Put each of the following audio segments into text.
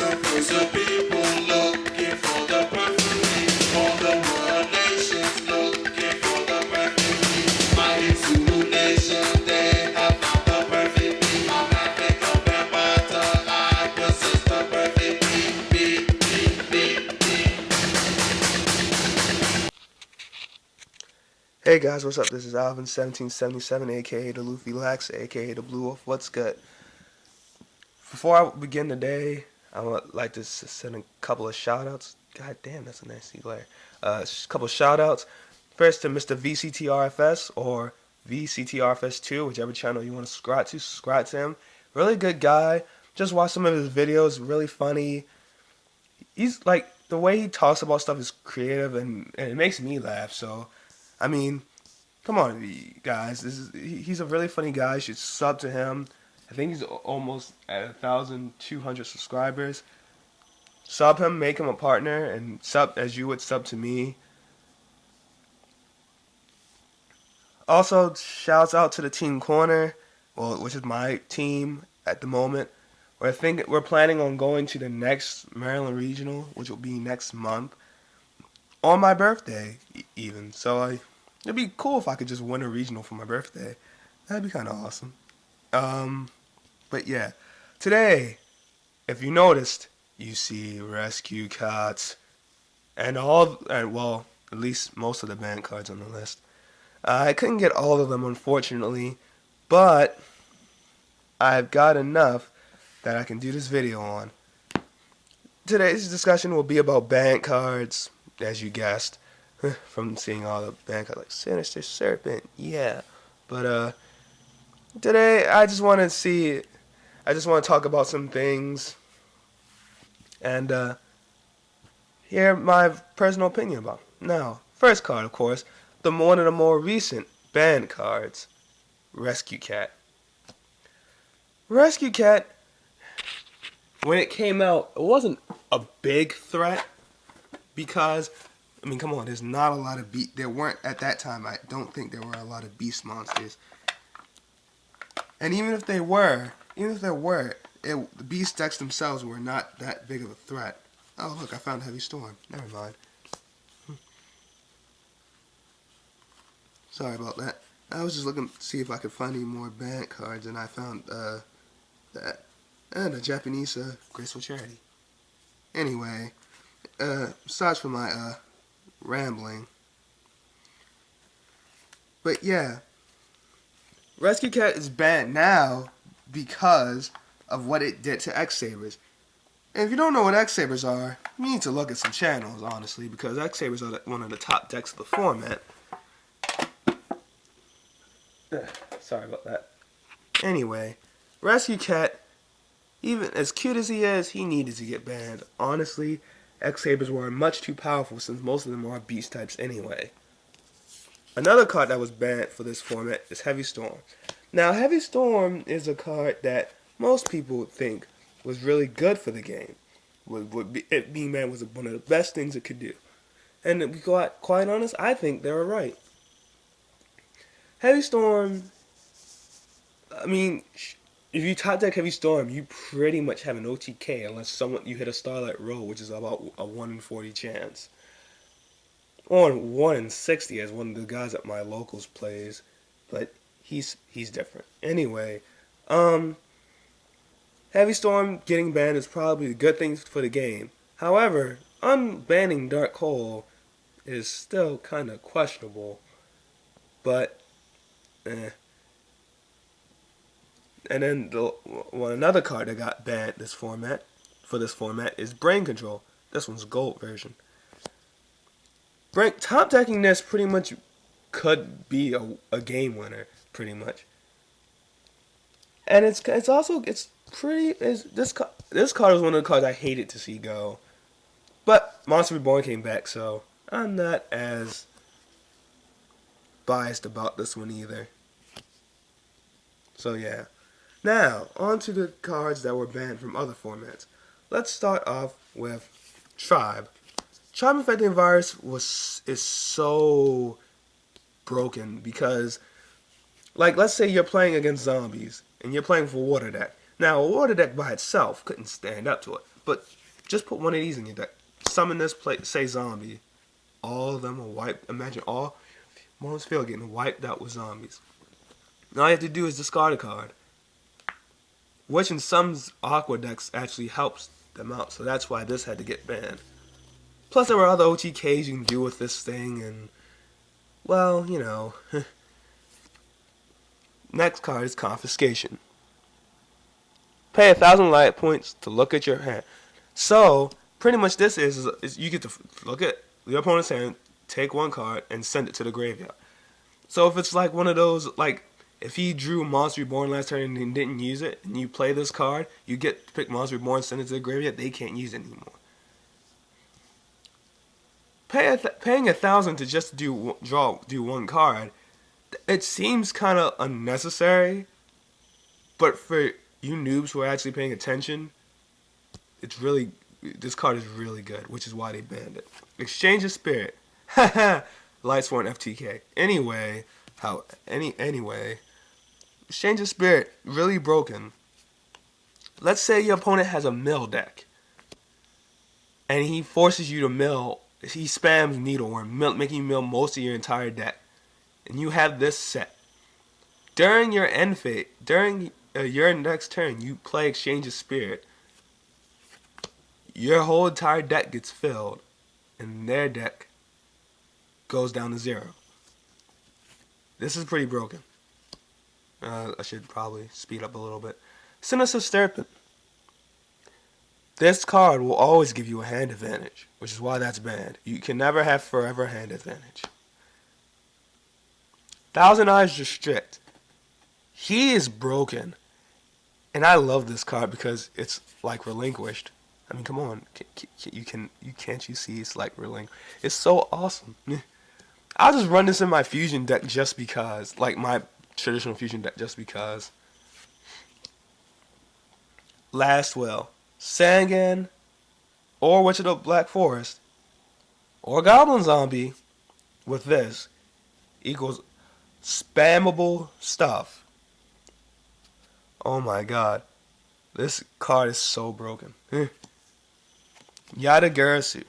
So people looking for the perfect me. All the world nations looking for the perfect me. Mighty Zulu nation, they have found the perfect me. I'm having a vampire, I possess the perfect me. Hey guys, what's up? This is alvin1777, aka the LuffyLaxer, aka the Blue Wolf. What's good? Before I begin today, I would like to send a couple of shoutouts. God damn, that's a nasty glare. A couple of shoutouts. First to Mr. VCTRFS or VCTRFS2, whichever channel you want to subscribe to him. Really good guy. Just watch some of his videos. Really funny. He's like, the way he talks about stuff is creative and it makes me laugh. So, I mean, come on, guys. He's a really funny guy. You should sub to him. I think he's almost at 1,200 subscribers. Sub him, make him a partner, and sub as you would sub to me. Also, shouts out to the Team Corner, which is my team at the moment. We're planning on going to the next Maryland Regional, which will be next month, on my birthday even. So it'd be cool if I could just win a regional for my birthday. That'd be kind of awesome. But yeah, today, if you noticed, you see rescue cats and well, at least most of the band cards on the list. I couldn't get all of them, unfortunately, but I've got enough that I can do this video on. Today's discussion will be about band cards, as you guessed, from seeing all the band cards like Sinister Serpent, yeah. But today I just want to talk about some things and hear my personal opinion about them. Now, first card, of course, one of the more recent band cards, Rescue Cat. Rescue Cat, when it came out, it wasn't a big threat because, I mean, come on, there's not a lot of there weren't, at that time, I don't think there were a lot of beast monsters. And even if there were, the beast decks themselves were not that big of a threat. Oh, look, I found Heavy Storm. Never mind. Sorry about that. I was just looking to see if I could find any more band cards, and I found that. And a Japanese Graceful Charity. Anyway, aside from my rambling. But yeah, Rescue Cat is banned now because of what it did to X-Sabers. And if you don't know what X-Sabers are, you need to look at some channels, honestly, because X-Sabers are one of the top decks of the format. Sorry about that. Anyway, Rescue Cat, even as cute as he is, he needed to get banned. Honestly, X-Sabers were much too powerful since most of them are beast types anyway. Another card that was banned for this format is Heavy Storm. Now, Heavy Storm is a card that most people think was really good for the game. It being banned was one of the best things it could do. And to be quite honest, I think they were right. Heavy Storm, I mean, if you top deck Heavy Storm, you pretty much have an OTK unless you hit a Starlight Roll, which is about a 1 in 40 chance. Or 1 in 60 as one of the guys at my locals plays, but he's different. Anyway, Heavy Storm getting banned is probably a good thing for the game. However, unbanning Dark Hole is still kind of questionable, but And then another card that got banned for this format is Brain Control. This one's gold version. Top decking this pretty much could be a game winner, pretty much. And this card is one of the cards I hated to see go. But Monster Reborn came back, so I'm not as biased about this one either. So yeah. Now, on to the cards that were banned from other formats. Let's start off with Tribe. Tribe Infecting Virus is so broken because, like, let's say you're playing against zombies and you're playing for Water Deck. Now, a Water Deck by itself couldn't stand up to it. but just put one of these in your deck. Summon this, play, say zombie. All of them are wiped. Imagine all Mono's Field getting wiped out with zombies. And all you have to do is discard a card, which in some Aqua decks actually helps them out. So that's why this had to get banned. Plus, there were other OTKs you can do with this thing, and well, you know. Next card is Confiscation. Pay 1,000 light points to look at your hand. So pretty much this is you get to look at your opponent's hand, take one card, and send it to the graveyard. So if it's like one of those, like if he drew Monster Reborn last turn and didn't use it, and you play this card, you get to pick Monster Reborn, send it to the graveyard. They can't use it anymore. Paying 1,000 to just do one card, it seems kind of unnecessary. But for you noobs who are actually paying attention, this card is really good, which is why they banned it. Exchange of Spirit. Lightsworn FTK. Anyway, Exchange of Spirit, really broken. Let's say your opponent has a mill deck, and he forces you to mill. He spams Needleworm, making you mill most of your entire deck, and you have this set. During your end phase, during your next turn, you play Exchange of Spirit. Your whole entire deck gets filled, and their deck goes down to 0. This is pretty broken. I should probably speed up a little bit. Sinister Serpent. This card will always give you a hand advantage, which is why that's banned. You can never have forever hand advantage. Thousand Eyes Restrict. He is broken, and I love this card because it's like Relinquished. I mean, come on, can't you see it's like Relinquished? It's so awesome. I'll just run this in my fusion deck just because, like my traditional fusion deck, just because. Last Will. Sangan, or Witch of the Black Forest, or Goblin Zombie with this equals spammable stuff. Oh my god. This card is so broken. Yada Garasu.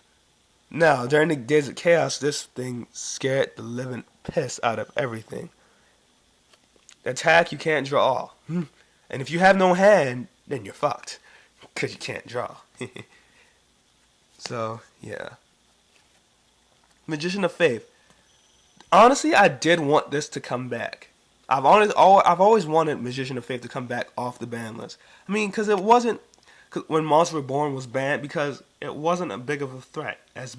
Now, during the Days of Chaos, this thing scared the living piss out of everything. Attack, you can't draw. And if you have no hand, then you're fucked. Because you can't draw. So, yeah. Magician of Faith. Honestly, I did want this to come back. I've always wanted Magician of Faith to come back off the ban list. I mean, because it wasn't... when Monster Reborn was banned, because it wasn't as big of a threat as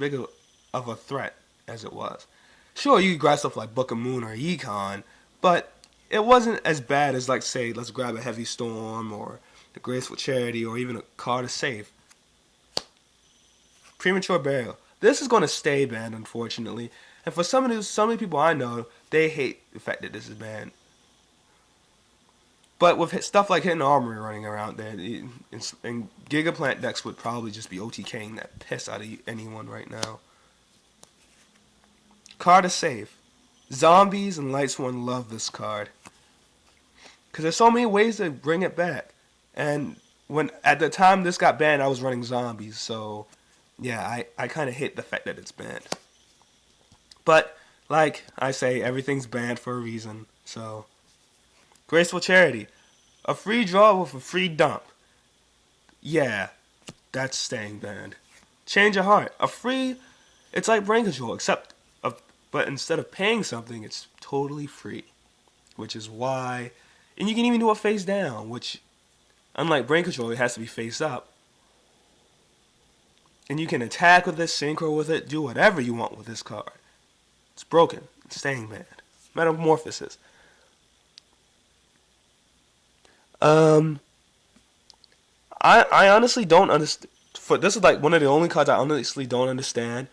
it was. Sure, you could grab stuff like Book of Moon or Econ, but it wasn't as bad as, like, say, let's grab a Heavy Storm or the Graceful Charity or even a card of Safe. Premature Burial. This is going to stay banned, unfortunately. And for some of the people I know, they hate the fact that this is banned. But with stuff like Hidden Armory running around there, and Gigaplant decks would probably just be OTKing that piss out of anyone right now. Card of Safe. Zombies and Lightsworn love this card. Because there's so many ways to bring it back. And at the time this got banned, I was running Zombies. So, yeah, I kind of hate the fact that it's banned. But, like I say, everything's banned for a reason. So, Graceful Charity. A free draw with a free dump. Yeah, that's staying banned. Change of Heart. It's like Brain Control, but instead of paying something, it's totally free. Which is why... And you can even do it face down, which, unlike Brain Control, it has to be face up. And you can attack with it, synchro with it, do whatever you want with this card. It's broken. It's staying banned. Metamorphosis. I honestly don't understand. This is like one of the only cards I honestly don't understand.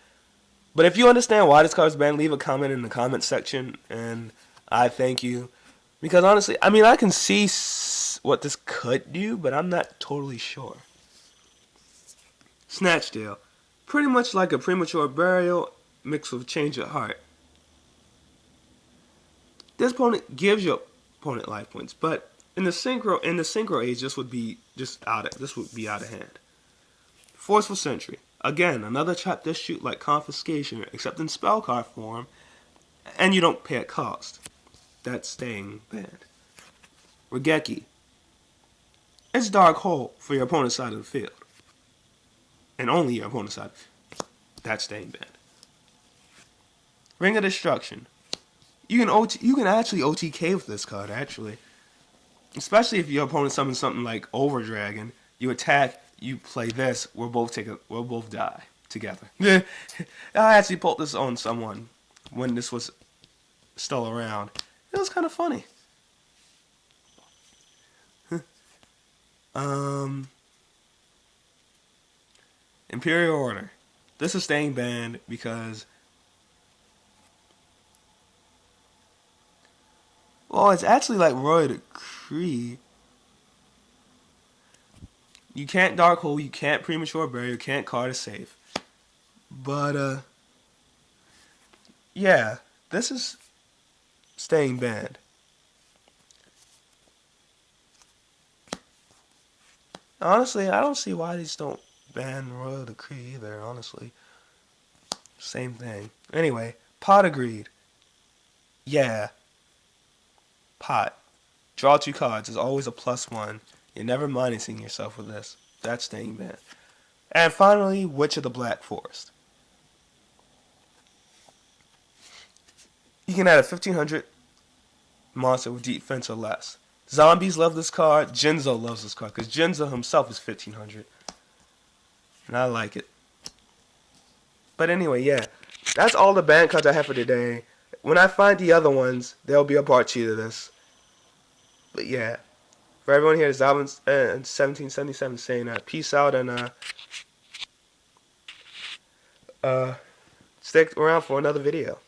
But if you understand why this card is banned, leave a comment in the comment section, and I thank you. Because honestly, I mean, I can see what this could do, but I'm not totally sure. Snatchdale. Pretty much like a Premature Burial mixed with Change of Heart. This opponent gives your opponent life points, but in the synchro age, this would be out of hand. Forceful Sentry. Again, another trap this shoot like Confiscation, except in spell card form, and you don't pay a cost. That's staying banned. Regeki. It's Dark Hole for your opponent's side of the field. And only your opponent's side. That's staying banned. Ring of Destruction. You can actually OTK with this card, actually. Especially if your opponent summons something like Overdragon. You attack, you play this, we'll both die together. I actually pulled this on someone when this was still around. It was kind of funny. Imperial Order. This is staying banned because, well, it's actually like Royal Decree. You can't Dark Hole, you can't Premature Burial, you can't card a save. But, yeah, this is staying banned. Honestly, I don't see why these don't ban Royal Decree either, honestly. Same thing. Anyway, Pot of Greed. Yeah. Pot. Draw 2 cards is always a +1. You're never minusing yourself with this. That's staying banned. And finally, Witch of the Black Forest. You can add a 1500 monster with defense or less. Zombies love this card. Jinzo loves this card because Jinzo himself is 1500. And I like it. But anyway, yeah. That's all the ban cards I have for today. When I find the other ones, there'll be a part 2 to this. But yeah. For everyone here, it's alvin1777 saying peace out and stick around for another video.